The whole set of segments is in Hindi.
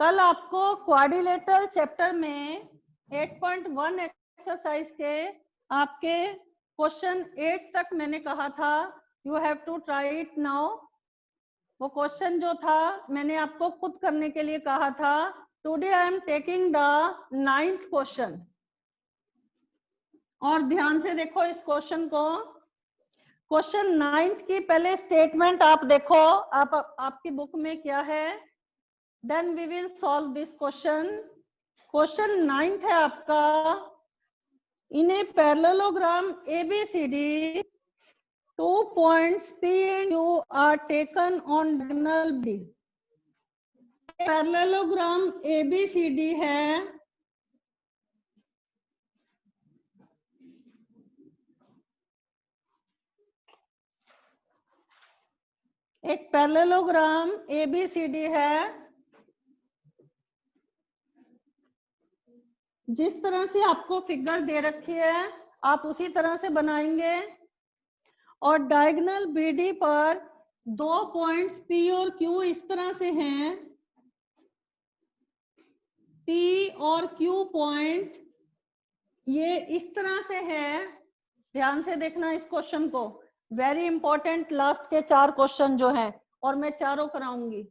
कल आपको क्वाड्रिलेटरल चैप्टर में 8.1 एक्सरसाइज के आपके क्वेश्चन 8 तक मैंने कहा था you have to try it now. वो क्वेश्चन जो था मैंने आपको खुद करने के लिए कहा था। Today I am taking the 9th question, और ध्यान से देखो इस क्वेश्चन को। क्वेश्चन 9th की पहले स्टेटमेंट आप देखो, आपकी बुक में क्या है, then we will solve this question. Question 9th है आपका, in a parallelogram ABCD 2 points P and Q are taken on diagonal B। Parallelogram ABCD है, एक पैरेललोग्राम ABCD है। जिस तरह से आपको फिगर दे रखी है आप उसी तरह से बनाएंगे, और डायगोनल BD पर 2 पॉइंट्स P और Q इस तरह से हैं। P और Q पॉइंट ये इस तरह से है। ध्यान से देखना इस क्वेश्चन को, वेरी इंपॉर्टेंट लास्ट के 4 क्वेश्चन जो हैं, और मैं चारों कराऊंगी।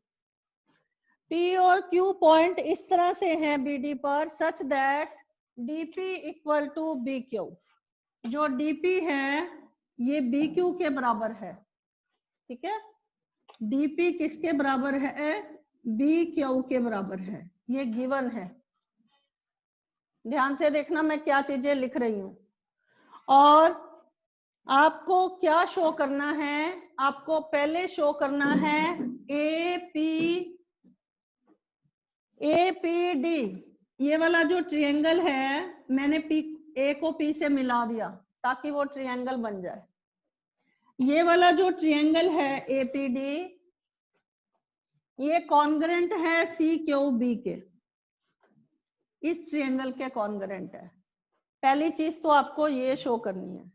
P और Q पॉइंट इस तरह से हैं BD पर, such that DP equal to BQ। जो DP है ये BQ के बराबर है, ठीक है। DP किसके बराबर है? BQ के बराबर है, ये गिवन है। ध्यान से देखना मैं क्या चीजें लिख रही हूं। और आपको क्या शो करना है? आपको पहले शो करना है APD। ये वाला जो ट्रायंगल है मैंने A को P से मिला दिया ताकि वो ट्रायंगल बन जाए। ये वाला जो ट्रायंगल है APD ये कॉन्ग्रेंट है CQB के, इस ट्रायंगल के कॉन्ग्रेंट है। पहली चीज तो आपको ये शो करनी है।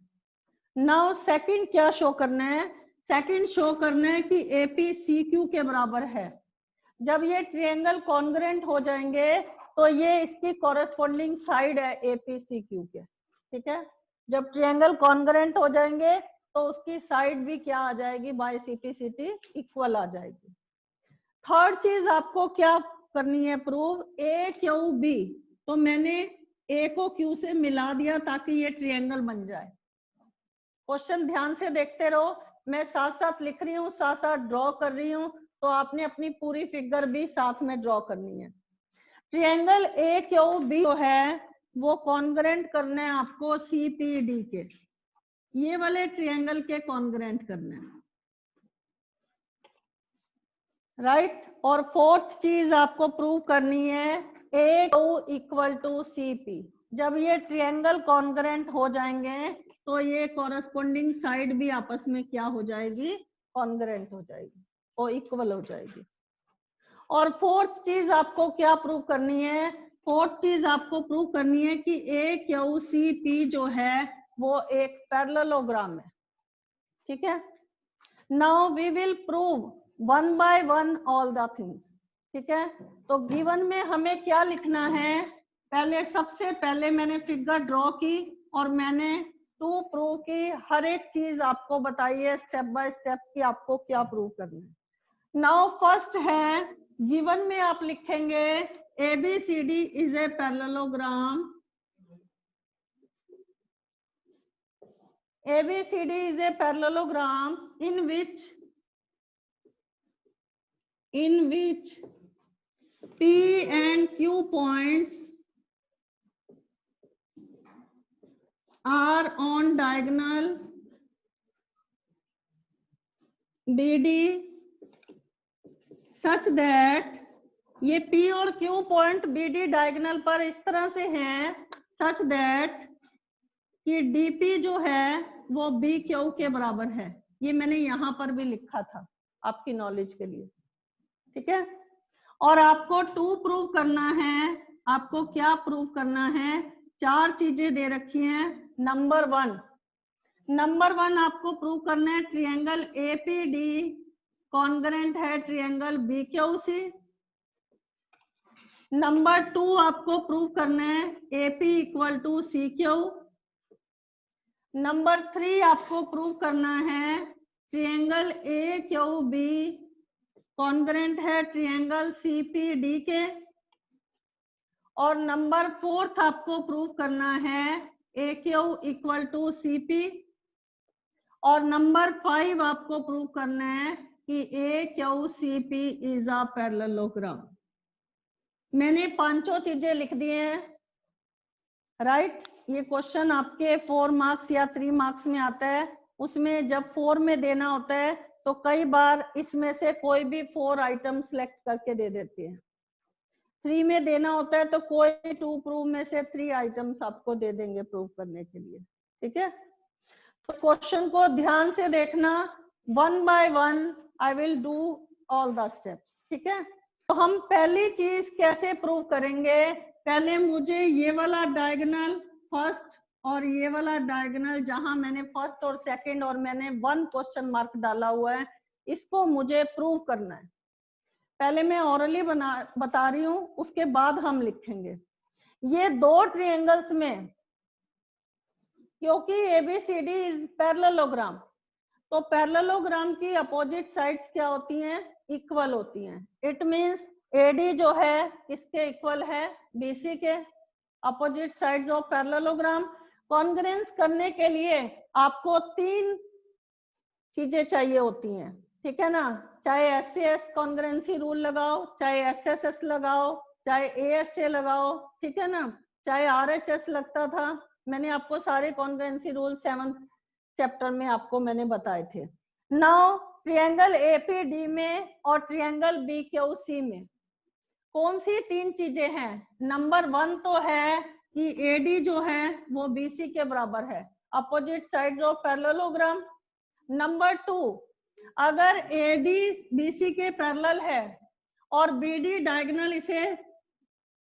नाउ सेकंड क्या शो करना है? सेकंड शो करना है कि APCQ के बराबर है। जब ये ट्रायंगल कॉन्ग्रेंट हो जाएंगे तो ये इसकी कॉरेस्पॉन्डिंग साइड है APCQ के, ठीक है। जब ट्रायंगल कॉन्ग्रेंट हो जाएंगे तो उसकी साइड भी क्या आ जाएगी? बाय CPCT इक्वल आ जाएगी। थर्ड चीज आपको क्या करनी है? Prove AQB। तो मैंने A को Q से मिला दिया ताकि ये ट्रायंगल बन जाए। क्वेश्चन ध्यान से देखते रहो, मैं साथ साथ लिख रही हूँ, साथ साथ ड्रॉ कर रही हूँ, तो आपने अपनी पूरी फिगर भी साथ में ड्रॉ करनी है। ट्रायंगल AQB जो है वो कॉन्ग्रेंट करना है आपको CPD के, ये वाले ट्रायंगल के कॉन्ग्रेंट करना है, राइट। और फोर्थ चीज आपको प्रूव करनी है AQ इक्वल टू CP। जब ये ट्रायंगल कॉन्ग्रेंट हो जाएंगे तो ये कॉरेस्पॉन्डिंग साइड भी आपस में क्या हो जाएगी? कॉन्ग्रेंट हो जाएगी और इक्वल हो जाएगी। और फोर्थ चीज आपको क्या प्रूव करनी है? फोर्थ चीज आपको प्रूव करनी है कि AQCP जो है वो एक पैरेललोग्राम है, ठीक है। Now we will prove one by one all the things, ठीक है। तो गिवन में हमें क्या लिखना है? पहले सबसे पहले मैंने फिगर ड्रॉ की और मैंने टू प्रूव की, हर एक चीज आपको बताई है स्टेप बाय स्टेप कि आपको क्या प्रूव करना है। नाउ फर्स्ट है, गिवन में आप लिखेंगे ABCD is a parallelogram. ABCD is a parallelogram in which P and Q points are on diagonal BD such that ये P और Q पॉइंट BD डायगोनल पर इस तरह से हैं such that कि DP जो है वो BQ के बराबर है। ये मैंने यहां पर भी लिखा था आपकी नॉलेज के लिए, ठीक है। और आपको टू प्रूव करना है। आपको क्या प्रूव करना है? 4 चीजें दे रखी हैं। नंबर वन आपको प्रूव करना है ट्रायंगल APD कॉन्ग्रेंट है ट्रायंगल BQC। नंबर 2 आपको प्रूव करना है AP equal to CQ। Number 3 आपको प्रूव करना है ट्रायंगल AQB कॉन्ग्रेंट है ट्रायंगल CPD के। और नंबर 4 आपको प्रूव करना है AQ इक्वल टू CP। और नंबर 5 आपको प्रूव करना है कि AQCP इज अ पैरेललोग्राम। मैंने पांचों चीजें लिख दी हैं, राइट। ये क्वेश्चन आपके 4 मार्क्स या 3 मार्क्स में आता है। उसमें जब 4 में देना होता है तो कई बार इसमें से कोई भी 4 आइटम सेलेक्ट करके दे देते हैं। 3 में देना होता है तो कोई 2 प्रूव में से 3 आइटम्स आपको दे देंगे प्रूव करने के लिए, ठीक है। तो क्वेश्चन को ध्यान से देखना, 1 by 1 I will do all the steps, ठीक है। तो हम पहली चीज कैसे प्रूव करेंगे, पहले मुझे ये वाला डायगोनल फर्स्ट और ये वाला डायगोनल जहां मैंने फर्स्ट और सेकंड और मैंने 1 क्वेश्चन मार्क डाला हुआ है, इसको मुझे प्रूव करना है। पहले मैं ऑरली बता रही हूं, उसके बाद हम लिखेंगे। ये 2 ट्रायंगल्स में, क्योंकि ABCD इज पैरेललोग्राम, तो पैरेललोग्राम की अपोजिट साइड्स क्या होती हैं, इक्वल होती हैं। इट मींस AD जो है किसके इक्वल है, BC के। Opposite sides of parallelogram congruence करने के लिए आपको 3 चीजें चाहिए होती हैं, ठीक है ना। चाहे SAS कॉन्ग्रुएंसी रूल लगाओ, चाहे SSS लगाओ, चाहे ASA लगाओ, ठीक है ना, चाहे RHS लगता था। मैंने आपको सारे कॉन्ग्रुएंसी रूल 7th चैप्टर में आपको मैंने बताए थे। नाउ ट्रायंगल APD में और ट्रायंगल BQC में कौन सी 3 चीजें हैं। नंबर 1 तो है कि AD जो है वो BC के बराबर है, opposite sides of parallelogram. Number 2, अगर AD BC के पैरेलल है और BD डायगोनल इसे,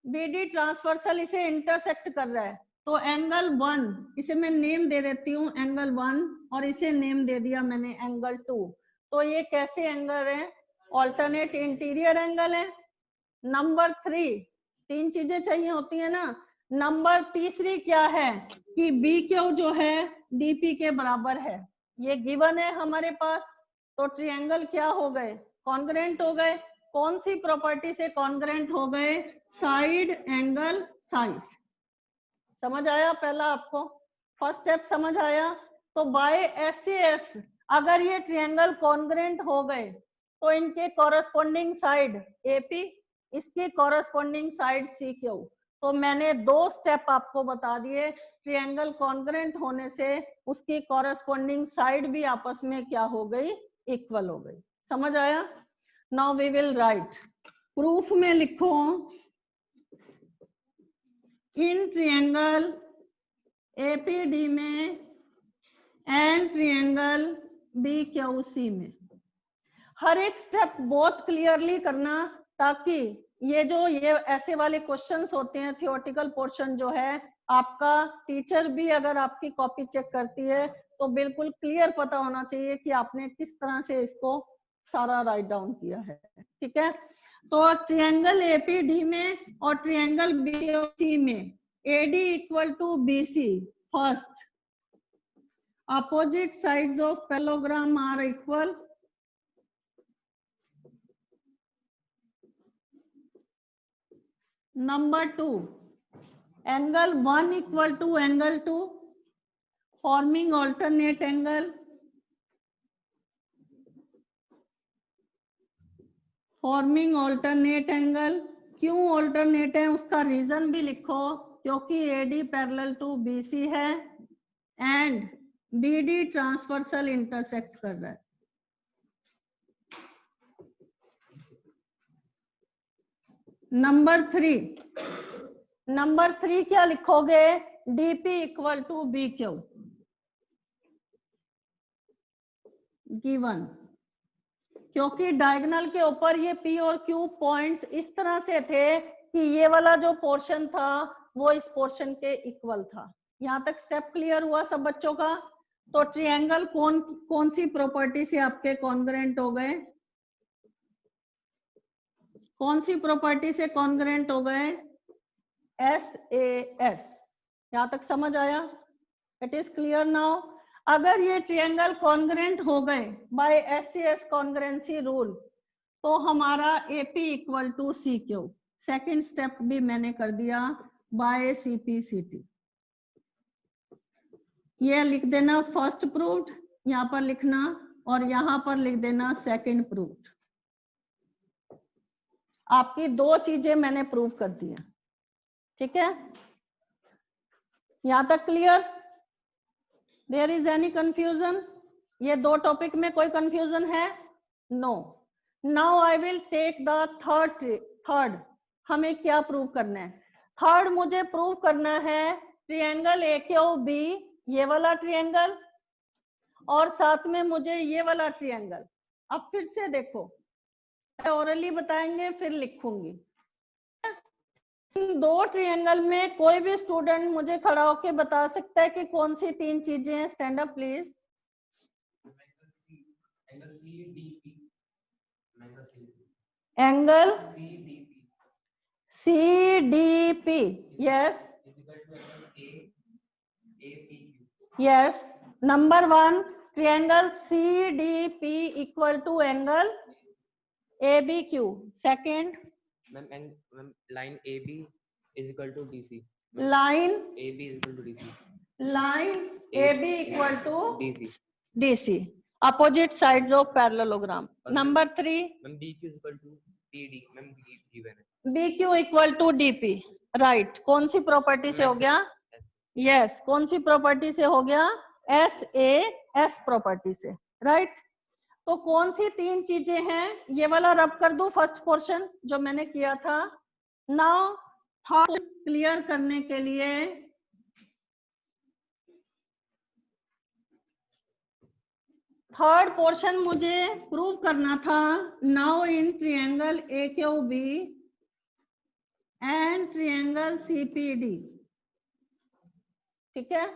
BD ट्रांसवर्सल इसे इंटरसेक्ट कर रहा है, तो एंगल 1, इसे मैं नेम दे देती हूँ एंगल 1 और इसे नेम दे दिया मैंने एंगल 2। तो ये कैसे एंगल है, ऑल्टरनेट इंटीरियर एंगल है। नंबर 3, 3 चीजें चाहिए होती है ना। नंबर तीसरी क्या है कि BQ जो है DP के बराबर है, ये गिवन है हमारे पास। तो ट्रायंगल क्या हो गए, कॉन्ग्रुएंट हो गए। कौन सी प्रॉपर्टी से कॉन्ग्रुएंट हो गए, साइड एंगल साइड। समझ आया पहला आपको, फर्स्ट स्टेप समझ आया। तो बाय SAS अगर ये ट्रायंगल कॉन्ग्रुएंट हो गए तो इनके कॉरेस्पॉन्डिंग साइड AP, इसकी कॉरेस्पॉन्डिंग साइड CQ। तो मैंने 2 स्टेप आपको बता दिए, ट्रायंगल कॉन्ग्रुएंट होने से उसकी कॉरेस्पॉन्डिंग साइड भी आपस में क्या हो गई, इक्वल हो गई। समझ आया। Now we will write, proof में लिखो इन ट्रायंगल APD में एंड ट्रायंगल BQC में। हर एक स्टेप बहुत क्लियरली करना, ताकि ये ऐसे वाले क्वेश्चंस होते हैं थियोरेटिकल पोर्शन जो है आपका, टीचर भी अगर आपकी कॉपी चेक करती है तो बिल्कुल क्लियर पता होना चाहिए कि आपने किस तरह से इसको सारा राइट डाउन किया है, ठीक है। तो ट्रायंगल APD में और ट्रायंगल BQC में AD equal to BC, first opposite sides of parallelogram are equal. Number 2, angle 1 equal to angle 2, forming alternate angle. Forming alternate angle. क्यों ऑल्टरनेट है उसका रीजन भी लिखो, क्योंकि AD पैरेलल टू BC है एंड BD ट्रांसवर्सल इंटरसेक्ट कर रहा है। नंबर 3 क्या लिखोगे, DP equal to BQ given, क्योंकि डायगोनल के ऊपर ये P और Q पॉइंट्स इस तरह से थे कि ये वाला जो पोर्शन था वो इस पोर्शन के इक्वल था। यहाँ तक स्टेप क्लियर हुआ सब बच्चों का। तो ट्रायंगल कौन सी प्रॉपर्टी से आपके कॉन्ग्रुएंट हो गए, कौन सी प्रॉपर्टी से कॉन्ग्रेंट हो गए? SAS। यहां तक समझ आया? It is clear now. अगर ये ट्रायंगल कॉन्ग्रेंट हो गए बाय SAS कॉन्ग्रेंसी रूल, तो हमारा AP equal to CQ। Second step भी मैंने कर दिया बाय CP/CT। ये लिख देना फर्स्ट प्रूव्ड, यहां पर लिखना, और यहां पर लिख देना सेकंड प्रूव्ड। आपकी दो चीजें मैंने प्रूव कर दी हैं, ठीक है? यहां तक clear? There is any confusion? ये दो टॉपिक में कोई कंफ्यूजन है? No. Now I will take the third. हमें क्या प्रूव करना है? थर्ड मुझे प्रूव करना है ट्रायंगल AQB, ये वाला ट्रायंगल, और साथ में मुझे ये वाला ट्रायंगल। अब फिर से देखो, ओरली बताएंगे फिर लिखूंगी। इन दो ट्रायंगल में कोई भी स्टूडेंट मुझे खड़ा होके बता सकता है कि कौन सी तीन चीजें हैं? Stand up please. Angle CDP, yes yes. Number 1, triangle CDP equal to angle ABQ। Second, line AB is equal to DC. Line AB is equal to DC. Line AB equal to DC. DC, opposite sides of parallelogram. Number 3, Ma'am BQ is equal to PD. Ma'am given है. BQ equal to DP, right. कौन सी प्रॉपर्टी से हो गया? यस, कौन सी प्रॉपर्टी से हो गया? SAS प्रॉपर्टी से, राइट। तो कौन सी तीन चीजें हैं? ये वाला रब कर दूं फर्स्ट पोर्शन जो मैंने किया था। नाउ थर्ड क्लियर करने के लिए थर्ड पोर्शन मुझे प्रूव करना था। Now in triangle AQB and triangle CPD, ठीक है?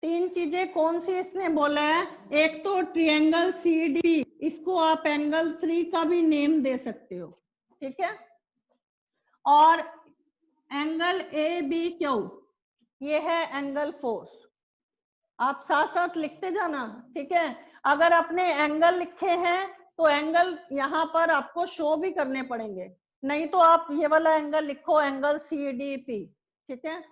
तीन चीजें कौन सी इसने बोला है? एक तो ट्रायंगल CDP, इसको आप एंगल 3 का भी नेम दे सकते हो, ठीक है? और एंगल ABQ, ये है एंगल 4। आप साथ साथ लिखते जाना, ठीक है? अगर आपने एंगल लिखे हैं तो एंगल यहाँ पर आपको शो भी करने पड़ेंगे, नहीं तो आप ये वाला एंगल लिखो एंगल CDP, ठीक है?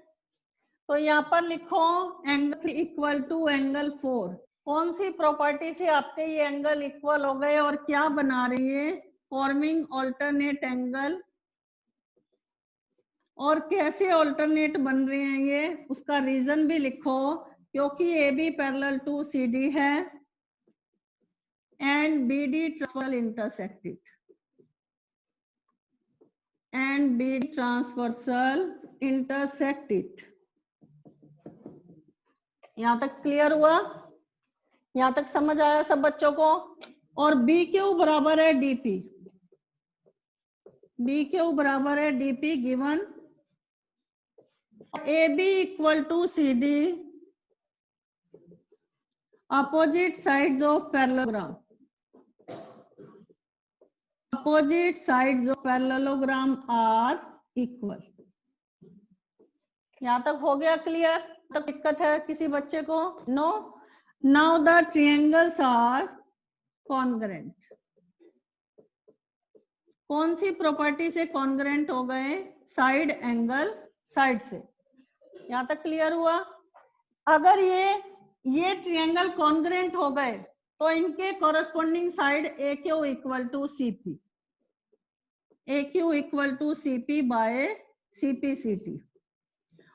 तो यहाँ पर लिखो एंगल इक्वल टू एंगल 4। कौन सी प्रॉपर्टी से आपके ये एंगल इक्वल हो गए और क्या बना रही है? Forming alternate angle. और कैसे ऑल्टरनेट बन रहे हैं ये, उसका रीजन भी लिखो, क्योंकि AB पैरेलल टू CD है and BD transversal intersected and BD transversal intersected. यहां तक क्लियर हुआ? यहां तक समझ आया सब बच्चों को? और BQ बराबर है DP, BQ बराबर है DP given AB equal to CD, opposite sides of parallelogram, opposite sides of parallelogram are equal. यहां तक हो गया क्लियर? तक दिक्कत है किसी बच्चे को? No. Now the triangles are congruent. कौन सी प्रॉपर्टी से कॉन्ग्रेंट हो गए? साइड एंगल साइड से। यहां तक क्लियर हुआ? अगर ये ट्रायंगल कॉन्ग्रेंट हो गए तो इनके corresponding side AQ equal to CP, AQ equal to CP by CP/CT।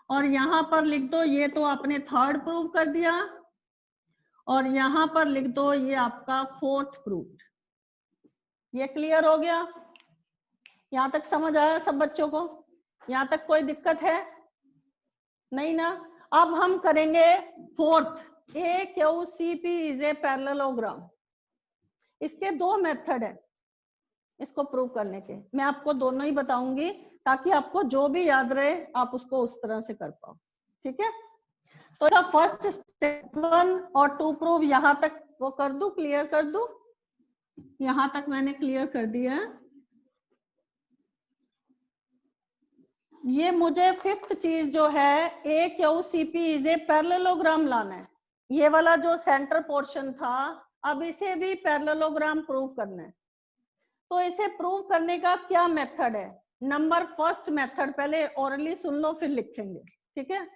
और यहां पर लिख दो, ये तो आपने थर्ड प्रूव कर दिया, और यहां पर लिख दो ये आपका फोर्थ प्रूफ। ये क्लियर हो गया? यहां तक समझ आया सब बच्चों को? यहां तक कोई दिक्कत है? नहीं ना? अब हम करेंगे fourth, AQCP is a parallelogram. इसके दो मेथड है इसको प्रूव करने के, मैं आपको दोनों ही बताऊंगी ताकि आपको जो भी याद रहे आप उसको उस तरह से कर पाओ, ठीक है? तो फर्स्ट स्टेप 1 और 2 प्रूव यहां तक वो कर दूं, क्लियर कर दूं? यहां तक मैंने क्लियर कर दिया। ये मुझे फिफ्थ चीज जो है A Q C P is a parallelogram लाना है। ये वाला जो सेंटर पोर्शन था, अब इसे भी पैरेललोग्राम प्रूव करना है। तो इसे प्रूव करने का क्या मेथड है? नंबर फर्स्ट मेथड, पहले ओरली सुन लो फिर लिखेंगे, ठीक है।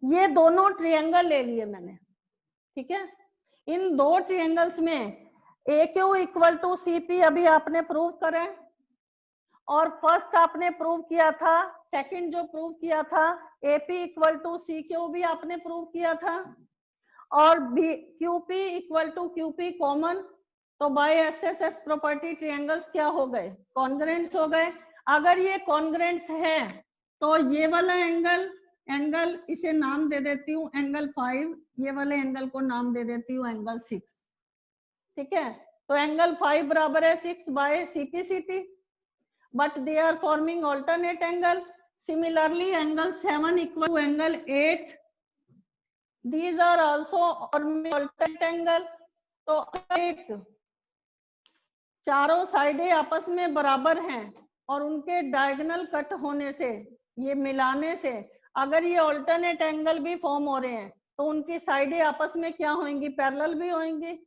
ये दोनों ट्रायंगल ले लिए मैंने, ठीक है। इन दो ट्रायंगल्स में A Q equal to C P अभी आपने प्रूव करें, और फर्स्ट आपने प्रूव किया था, सेकंड जो प्रूव किया था AP equal to C Q भी आपने प्रूव किया था, और B QP equal to QP common. तो बाय एसएसएस प्रॉपर्टी ट्रायंगल्स क्या हो गए? कॉन्ग्रुएंट्स हो गए। अगर ये कॉन्ग्रुएंट्स है तो ये वाला एंगल इसे नाम दे देती हूँ एंगल 5, ये वाले एंगल को नाम दे देती हूँ एंगल 6, ठीक है। तो एंगल 5 बराबर है 6 by CPCT, but they are forming alternate angle. Similarly, angle 7 equal to angle 8. These are also forming alternate angle. तो एक चारों साइडें आपस में बराबर हैं और उनके डायगोनल कट होने से, ये मिलाने से अगर ये ऑल्टरनेट एंगल भी फॉर्म हो रहे हैं तो उनकी साइडें आपस में क्या होंगी? पैरेलल भी होंगी।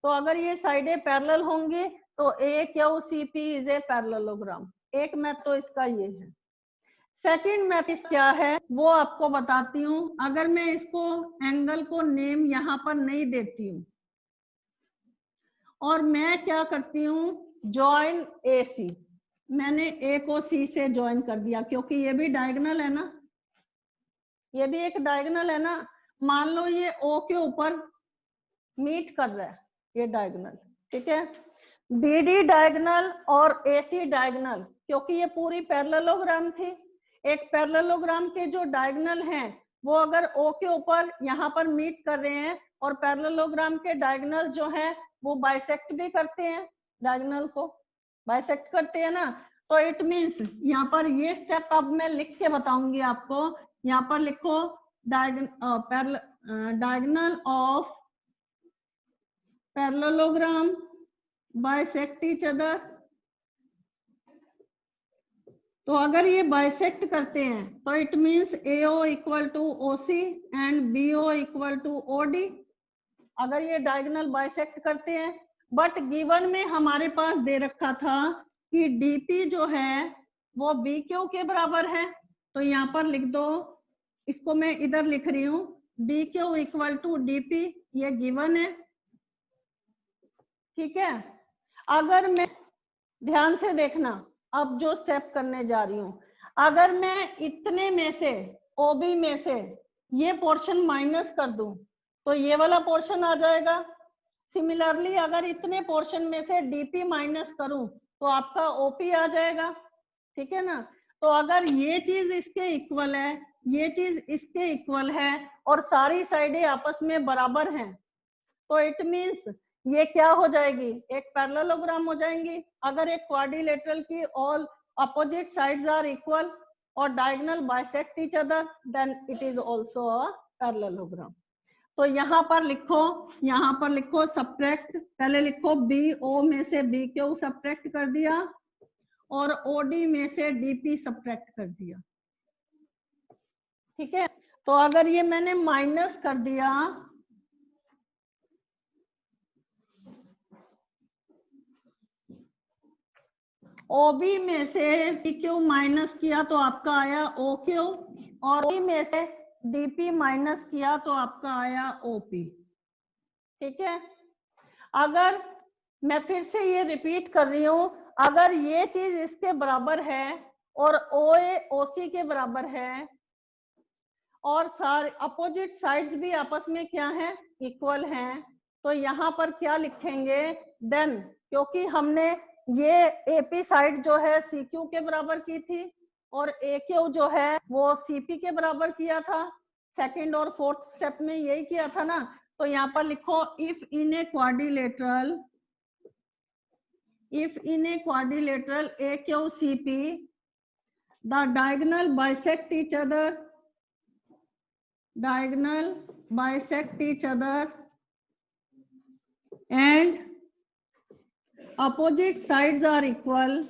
तो अगर ये साइडें पैरेलल होंगी तो A Q C P is a parallelogram. एक मैथ तो इसका ये है। सेकंड मैथ क्या है वो आपको बताती हूँ। अगर मैं इसको एंगल को नेम यहाँ पर नहीं देती हूँ और मैं क्या करती हूँ, जॉइन ए सी, मैंने ए को सी से ज्वाइन कर दिया क्योंकि ये भी डायगोनल है ना, ये भी एक डायगोनल है ना। मान लो ये ओ के ऊपर मीट कर रहा है ये डायगोनल, ठीक है। बीडी डायगोनल और एसी डायगोनल, क्योंकि ये पूरी पैरेललोग्राम थी। एक पैरेललोग्राम के जो डायगोनल हैं वो अगर ओ के ऊपर यहाँ पर मीट कर रहे हैं और पैरेललोग्राम के डायगोनल जो हैं वो बाइसेक्ट भी करते हैं, डायगोनल को बाइसेक्ट करते हैं ना। तो इट मींस यहाँ पर ये स्टेप अब मैं लिख के बताऊंगी आपको। यहाँ पर लिखो diagonal of parallelogram bisect each other. तो अगर ये बाइसेक्ट करते हैं तो it means AO equal to OC and BO equal to OD, अगर ये डायगोनल बाइसेक्ट करते हैं। बट गिवन में हमारे पास दे रखा था कि DP जो है वो BQ के बराबर है, तो यहाँ पर लिख दो, इसको मैं इधर लिख रही हूँ, BQ इक्वल टू DP, ये गिवन है, ठीक है। अगर मैं, ध्यान से देखना अब जो स्टेप करने जा रही हूं, अगर मैं इतने में से OB में से ये पोर्शन माइनस कर दूं तो ये वाला पोर्शन आ जाएगा। सिमिलरली अगर इतने पोर्शन में से DP माइनस करूं तो आपका OP आ जाएगा, ठीक है ना। तो अगर ये चीज इसके इक्वल है, ये चीज इसके इक्वल है और सारी साइडें आपस में बराबर हैं तो इट मींस ये क्या हो जाएगी? एक पैरेललोग्राम हो जाएंगी। अगर एक क्वाड्रिलेटरल की all opposite sides are equal और diagonal bisect each other then it is also a parallelogram. तो यहाँ पर लिखो सब्ट्रैक्ट, पहले लिखो BO में से BQ सब्ट्रैक्ट कर दिया और OD में से DP सब्ट्रैक्ट कर दिया, ठीक है। तो अगर ये मैंने माइनस कर दिया, OB में से PQ माइनस किया तो आपका आया OQ, और OB में से DP माइनस किया तो आपका आया OP, ठीक है। अगर मैं फिर से ये रिपीट कर रही हूं, अगर ये चीज इसके बराबर है और OA OC के बराबर है और सारे अपोजिट साइड्स भी आपस में क्या है? इक्वल हैं, तो यहाँ पर क्या लिखेंगे? देन, क्योंकि हमने ये AP साइड जो है CQ के बराबर की थी और AQ जो है वो CP के बराबर किया था, सेकंड और फोर्थ स्टेप में यही किया था ना। तो यहाँ पर लिखो if in a quadrilateral AQCP the diagonal bisect each other and opposite sides are equal,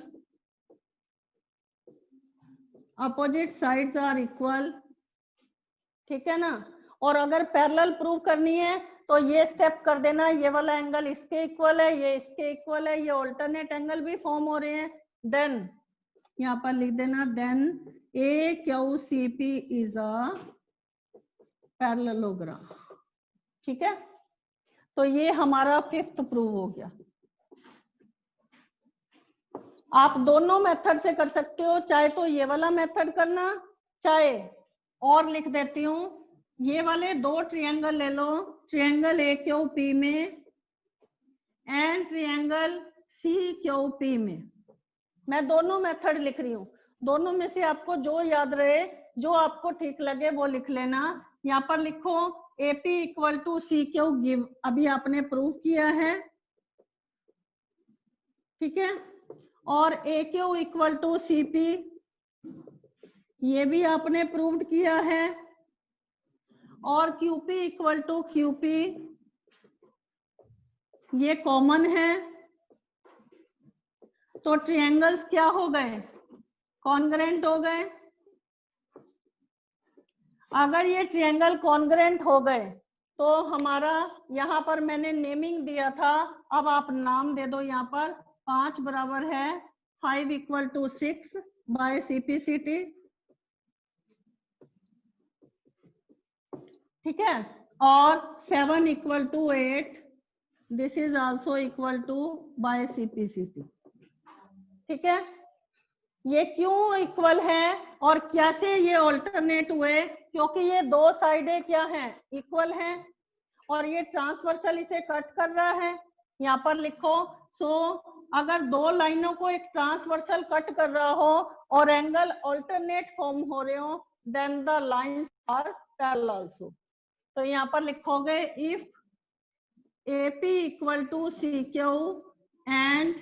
opposite sides are equal, ठीक है ना। और अगर पैरेलल प्रूव करनी है तो ये स्टेप कर देना, ये वाला एंगल इसके इक्वल है, ये इसके इक्वल है, ये ऑल्टरनेट एंगल भी फॉर्म हो रहे हैं। देन यहाँ पर लिख देना then AQCP is a parallelogram, ठीक है। तो ये हमारा 5th प्रूव हो गया। आप दोनों मेथड से कर सकते हो, चाहे तो ये वाला मेथड करना, चाहे और लिख देती हूँ, ये वाले 2 ट्रायंगल ले लो, ट्रायंगल AQP में एंड ट्रायंगल CQP में। मैं दोनों मेथड लिख रही हूँ, दोनों में से आपको जो याद रहे, जो आपको ठीक लगे वो लिख लेना। यहाँ पर लिखो AP equal to CQ give, अभी आपने प्रूव किया है, ठीक है। और AQ इक्वल टू CP, ये भी आपने प्रूव्ड किया है। और QP इक्वल टू QP, ये कॉमन है। तो ट्रायंगल्स क्या हो गए, कॉन्ग्रेंट हो गए। अगर ये ट्रायंगल कॉन्ग्रेंट हो गए तो हमारा यहाँ पर मैंने नेमिंग दिया था, अब आप नाम दे दो। यहाँ पर 5 बराबर है 5 इक्वल टू 6 बाय CPCT, ठीक है। और 7 equal to 8, this is also equal to by CPCT, ठीक है। ये क्यों इक्वल है और कैसे ये ऑल्टरनेट हुए, क्योंकि ये 2 साइडें क्या हैं, इक्वल हैं, और ये ट्रांसवर्सल इसे कट कर रहा है। यहाँ पर लिखो अगर 2 लाइनों को एक ट्रांसवर्सल कट कर रहा हो और एंगल ऑल्टरनेट फॉर्म हो रहे हो, then the lines are parallel also. तो यहाँ पर लिखोगे if AP equal to CQ and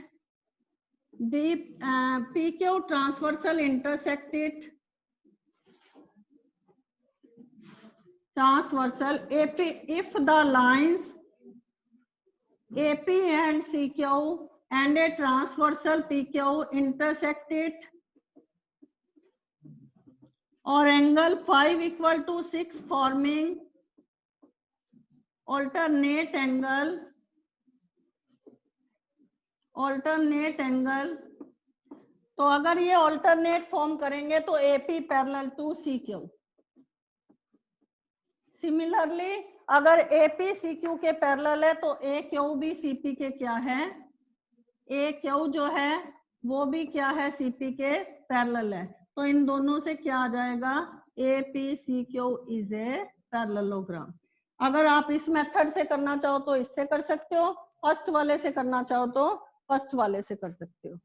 PQ transversal intersected transversal AP, if the lines AP and CQ and a transversal PQ intersected or angle 5 equal to 6 forming alternate angle, तो अगर ये ऑल्टरनेट फॉर्म करेंगे तो AP parallel to CQ। Similarly अगर AP CQ के पैरेलल है तो AQ भी CP के क्या है, AQ जो है वो भी क्या है, CP के पैरेलल है। तो इन दोनों से क्या आ जाएगा, AP CQ is a parallelogram. अगर आप इस मेथड से करना चाहो तो इससे कर सकते हो, फर्स्ट वाले से करना चाहो तो फर्स्ट वाले से कर सकते हो।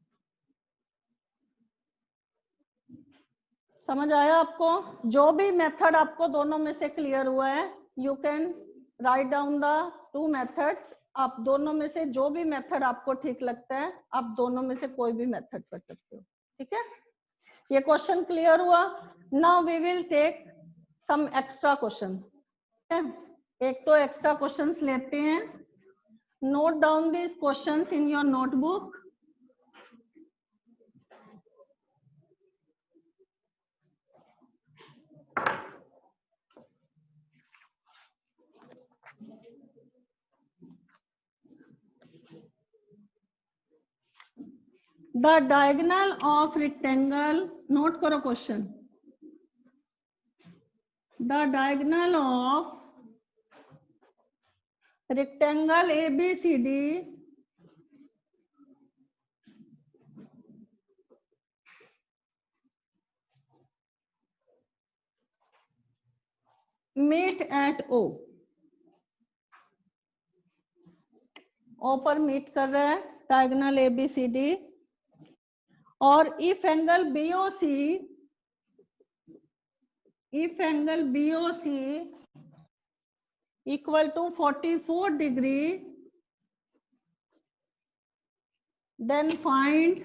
समझ आया आपको? जो भी मेथड आपको दोनों में से क्लियर हुआ है, you can write down the 2 methods. आप दोनों में से जो भी मेथड आपको ठीक लगता है, आप दोनों में से कोई भी मेथड कर सकते हो, ठीक है। ये क्वेश्चन क्लियर हुआ? Now we will take some extra question. एक तो एक्स्ट्रा क्वेश्चंस लेते हैं। Note down this questions in your notebook. The diagonal of rectangle, note करो question. The diagonal of rectangle ABCD meet at O। O पर मीट कर रहा है डायगोनल ABCD, और if angle BOC equal to 44 degree, then find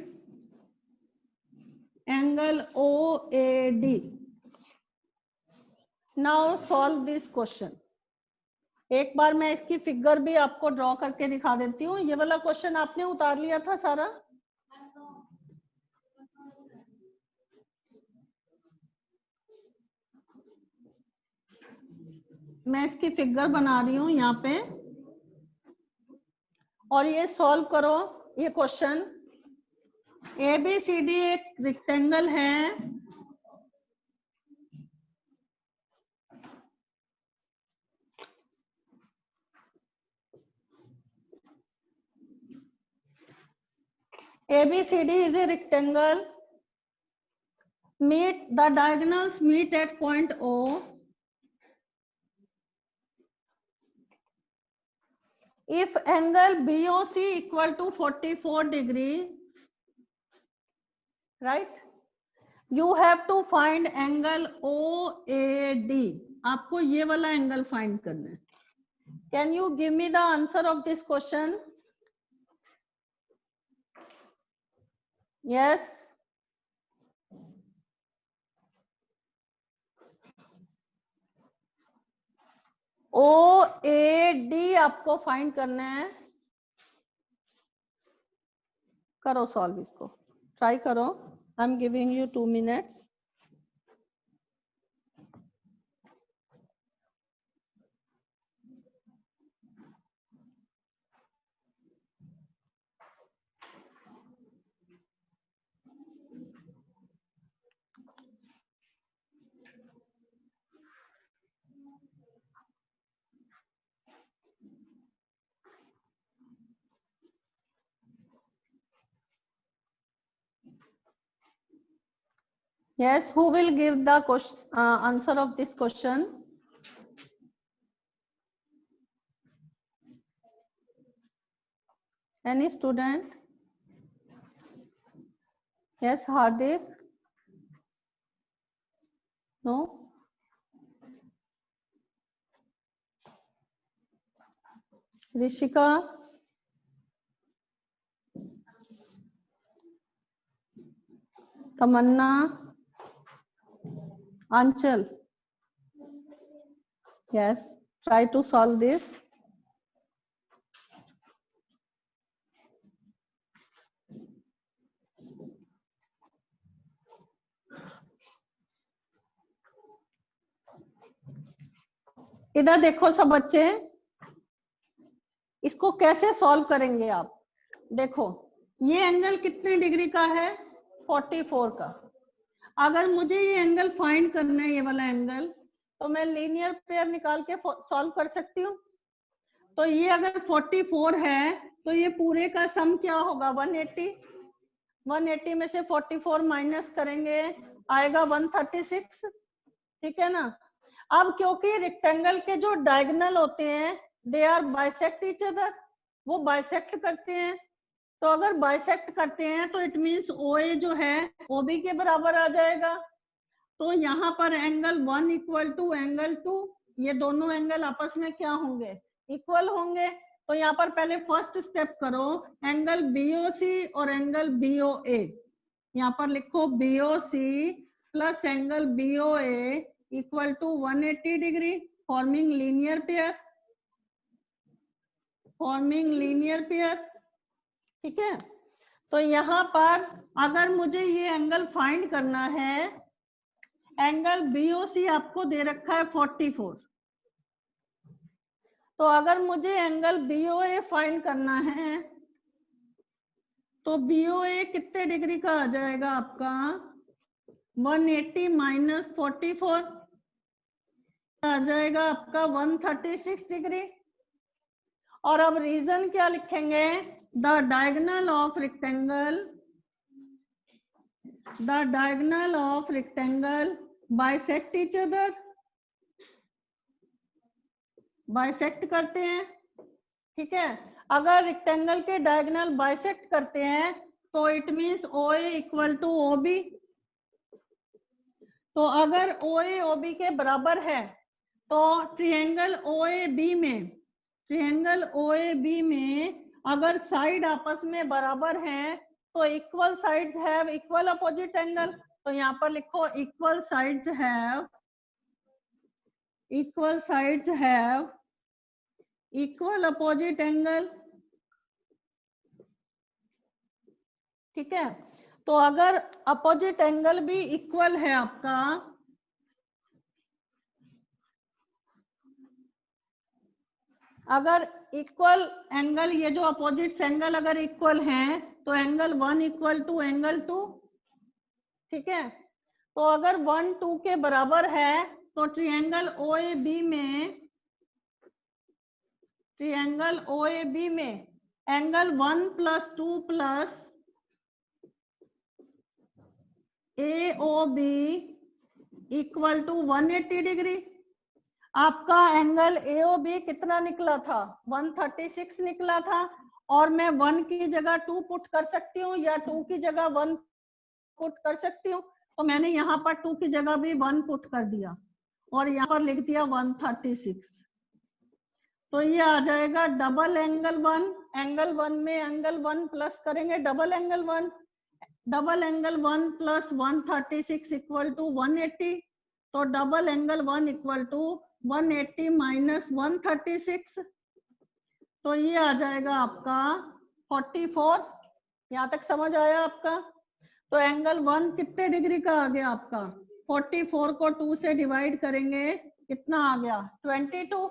angle OAD। Now solve this question. एक बार मैं इसकी फिगर भी आपको ड्रॉ करके दिखा देती हूँ। ये वाला क्वेश्चन आपने उतार लिया था सारा? मैं इसकी फिगर बना रही हूं यहाँ पे, और ये सॉल्व करो ये क्वेश्चन। ABCD एक रेक्टेंगल है, ABCD is a rectangle, meet the diagonals meet at point O. If angle BOC equal to 44 degree, right? You have to find angle OAD. आपको ये वाला एंगल फाइंड करना है। Can you give me the answer of this question? Yes. OAD आपको फाइंड करना है। करो सॉल्व इसको, ट्राई करो। I am giving you 2 minutes. Yes, who will give the question, answer of this question? Any student? Yes, Hardik? No? Rishika? Tamanna? Anchal? Yes, try to solve this. इधर देखो सब बच्चे, इसको कैसे सॉल्व करेंगे आप। देखो ये एंगल कितने डिग्री का है, 44 का। अगर मुझे ये एंगल फाइंड करना है, ये वाला एंगल, तो मैं लीनियर पेयर निकाल के सॉल्व कर सकती हूँ। तो ये अगर 44 है तो ये पूरे का सम क्या होगा, 180। 180 में से 44 माइनस करेंगे, आएगा 136। ठीक है ना। अब क्योंकि रेक्टेंगल के जो डायगोनल होते हैं they are bisect each other, वो बाइसेक्ट करते हैं। तो अगर बाइसेक्ट करते हैं तो इट मींस OA जो है OB के बराबर आ जाएगा। तो यहाँ पर एंगल 1 इक्वल टू एंगल 2, ये दोनों एंगल आपस में क्या होंगे, इक्वल होंगे। तो यहाँ पर पहले फर्स्ट स्टेप करो, एंगल BOC और एंगल BOA। यहाँ पर लिखो BOC plus angle BOA equal to 180 degree, forming linear pair, forming linear pair. ठीक है। तो यहाँ पर अगर मुझे ये एंगल फाइंड करना है, एंगल BOC आपको दे रखा है 44। तो अगर मुझे एंगल BOA फाइंड करना है तो BOA कितने डिग्री का आ जाएगा आपका, 180 माइनस 44 आ जाएगा आपका 136 डिग्री। और अब रीजन क्या लिखेंगे, the diagonal of rectangle bisect each other, bisect करते हैं। ठीक है। अगर रेक्टेंगल के डायगोनल बाइसेक्ट करते हैं तो it means OA equal to OB। तो अगर OA OB के बराबर है तो ट्रायंगल OAB में अगर साइड आपस में बराबर हैं तो equal sides have equal opposite angle. तो यहाँ पर लिखो equal sides have equal opposite angle. ठीक है। तो अगर अपोजिट एंगल भी इक्वल है आपका, अगर इक्वल एंगल, ये जो अपोजिट्स एंगल अगर इक्वल हैं तो एंगल 1 इक्वल टू एंगल 2, ठीक है। तो अगर 1 2 के बराबर है तो ट्रायंगल OAB में angle 1 + 2 + AOB equal to 180 degree. आपका एंगल AOB कितना निकला था? 136 निकला था, और मैं 1 की जगह 2 पुट कर सकती हूँ या 2 की जगह 1 पुट कर सकती हूँ। तो मैंने यहाँ पर 2 की जगह भी 1 पुट कर दिया और यहाँ पर लिख दिया 136। तो ये आ जाएगा डबल एंगल 1। एंगल 1 में एंगल 1 प्लस करेंगे डबल एंगल 1 + 136 इक्वल टू 180। तो double angle 1 equal to 180 minus 136, तो ये आ जाएगा आपका 44। यहाँ तक समझ आया आपका? तो एंगल 1 कितने डिग्री का आ गया आपका? 44 को 2 से डिवाइड करेंगे, कितना आ गया? 22।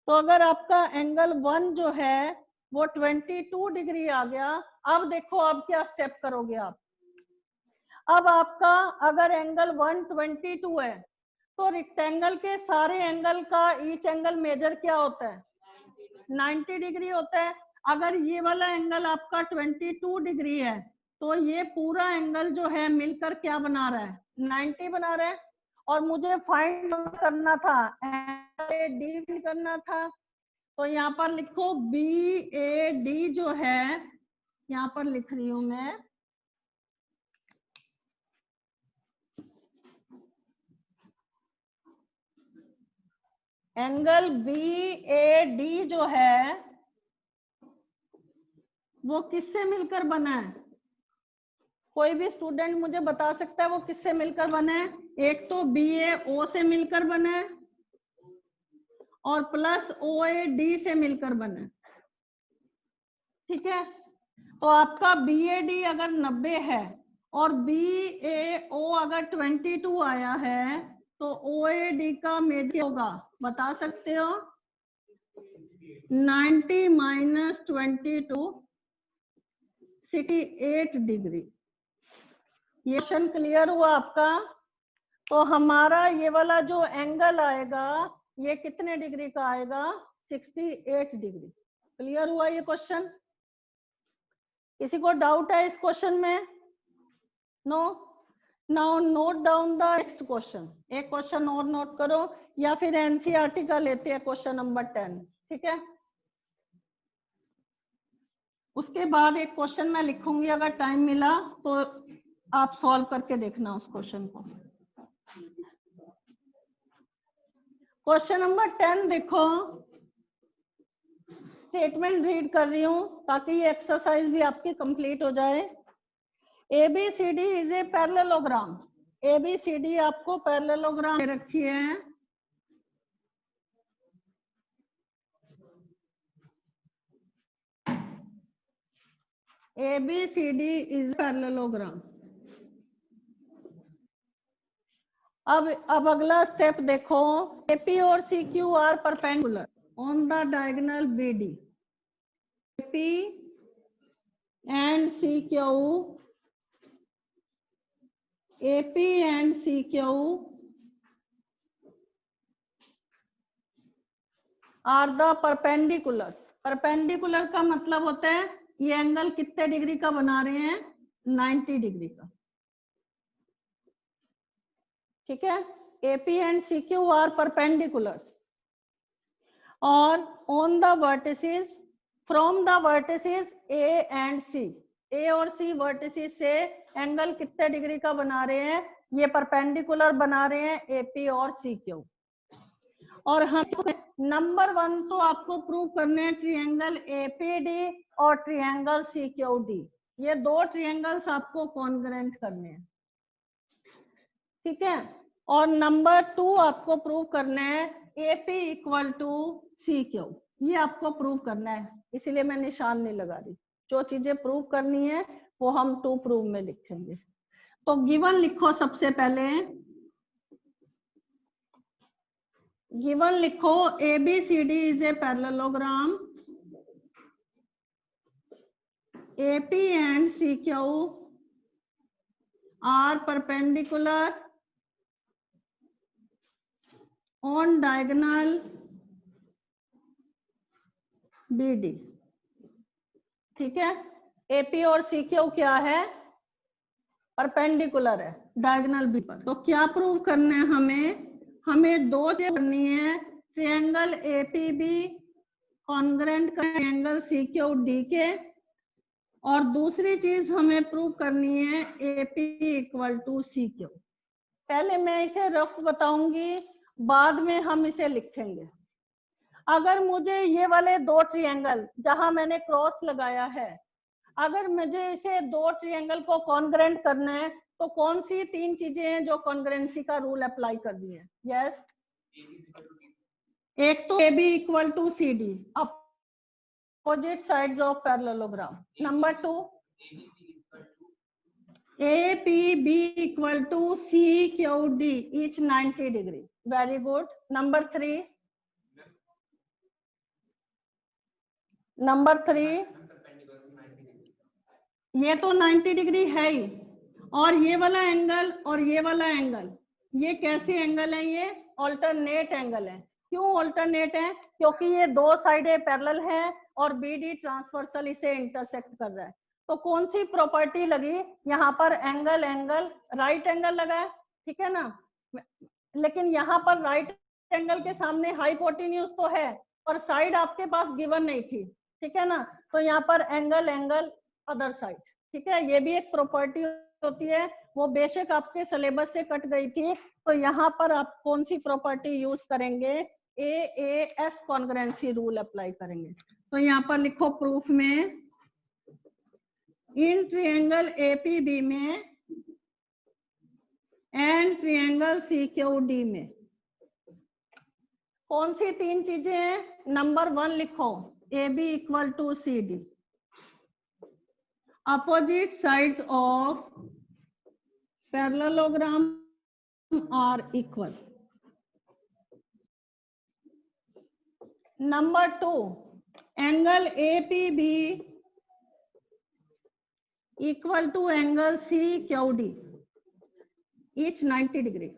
तो अगर आपका एंगल 1 जो है वो 22 डिग्री आ गया। अब देखो अब क्या स्टेप करोगे आप। अब आपका अगर एंगल 122 है तो रेक्टेंगल के सारे एंगल का ईच एंगल मेजर क्या होता है? 90 डिग्री होता है। अगर ये वाला एंगल आपका 22 डिग्री है तो ये पूरा एंगल जो है मिलकर क्या बना रहा है? 90 बना रहा है। और मुझे फाइंड करना था, डी करना था। तो यहाँ पर लिखो BAD जो है, यहाँ पर लिख रही हूं मैं, एंगल BAD जो है वो किससे मिलकर बना है? कोई भी स्टूडेंट मुझे बता सकता है वो किससे मिलकर बना है? एक तो BAO से मिलकर बना है और प्लस OAD से मिलकर बना है, ठीक है। तो आपका BAD अगर 90 है और BAO अगर 22 आया है तो OAD का मेजर होगा, बता सकते हो? 90 माइनस 22 68 डिग्री। ये क्वेश्चन क्लियर हुआ आपका? तो हमारा ये वाला जो एंगल आएगा ये कितने डिग्री का आएगा? 68 डिग्री। क्लियर हुआ ये क्वेश्चन? किसी को डाउट है इस क्वेश्चन में? No? Now note down the next question. एक क्वेश्चन और नोट करो या फिर एनसीईआरटी का लेते हैं क्वेश्चन नंबर 10, ठीक है। उसके बाद एक क्वेश्चन मैं लिखूंगी, अगर टाइम मिला तो आप सॉल्व करके देखना उस क्वेश्चन को। क्वेश्चन नंबर 10 देखो, स्टेटमेंट रीड कर रही हूं ताकि ये एक्सरसाइज भी आपकी कंप्लीट हो जाए। ABCD is a parallelogram. ABCD आपको पैरेललोग्राम रखी है। ABCD is parallelogram. अब अगला स्टेप देखो, AP और CQ are perpendicular on the diagonal BD। AP and CQ, AP and CQ are the perpendiculars. Perpendicular का मतलब होता है ये एंगल कितने डिग्री का बना रहे हैं? 90 डिग्री का, ठीक है। AP and CQ are perpendiculars और on the vertices, from the vertices A and C। A और C वर्टिसेस से एंगल कितने डिग्री का बना रहे हैं? ये परपेंडिकुलर बना रहे हैं AP और CQ। और हम नंबर 1 तो आपको प्रूव करने हैं ट्रायंगल APD और ट्रायंगल CQD। ये दो ट्रायंगल्स आपको कॉन्ग्रुएंट करने हैं, ठीक है। और नंबर 2 आपको प्रूव करना है AP इक्वल टू CQ। ये आपको प्रूव करना है, इसीलिए मैं निशान नहीं लगा रही। जो चीजें प्रूव करनी है वो हम 2 प्रूव में लिखेंगे। तो गिवन लिखो सबसे पहले, गिवन लिखो ABCD is a parallelogram. AP and CQ are perpendicular on diagonal BD. ठीक है, AP और CQ क्या है? परपेंडिकुलर है डायगोनल बी पर। तो क्या प्रूव करना है हमें दो चीज करनी है, ट्रायंगल APB कॉन्ग्रेंट का ट्रायंगल CQD के, और दूसरी चीज हमें प्रूव करनी है AP इक्वल टू CQ। पहले मैं इसे रफ बताऊंगी, बाद में हम इसे लिखेंगे। अगर मुझे ये वाले दो ट्रायंगल जहां मैंने क्रॉस लगाया है, अगर मुझे इसे दो ट्रायंगल को कॉन्ग्रेंट करना है तो कौन सी तीन चीजें हैं जो कॉन्ग्रेंसी का रूल अप्लाई करनी है? यस, एक तो AB equal to CD, opposite sides of parallelogram. Number 2, APB equal to CQD each 90 degree. Very good. Number 3, ये तो 90 डिग्री है ही, और ये वाला एंगल और ये वाला एंगल, ये कैसे एंगल है? ये ऑल्टरनेट एंगल है। क्यों ऑल्टरनेट है? क्योंकि ये दो साइडें पैरेलल हैं और BD ट्रांसवर्सल इसे इंटरसेक्ट कर रहा है। तो कौन सी प्रॉपर्टी लगी यहाँ पर? एंगल राइट एंगल लगा है, ठीक है ना, लेकिन यहाँ पर राइट एंगल के सामने हाइपोटेन्यूज तो है और साइड आपके पास गिवन नहीं थी, ठीक है ना, तो यहाँ पर एंगल अदर साइड, ठीक है। ये भी एक प्रॉपर्टी होती है, वो बेशक आपके सिलेबस से कट गई थी। तो यहाँ पर आप कौन सी प्रॉपर्टी यूज करेंगे? AAS कॉन्ग्रेंसी रूल अप्लाई करेंगे। तो यहाँ पर लिखो प्रूफ में, इन ट्रायंगल APB में एंड ट्रायंगल CQD में कौन सी तीन चीजें हैं? नंबर 1 लिखो, AB equal to CD, opposite sides of parallelogram are equal. Number 2, angle APB equal to angle CQD each 90 degree.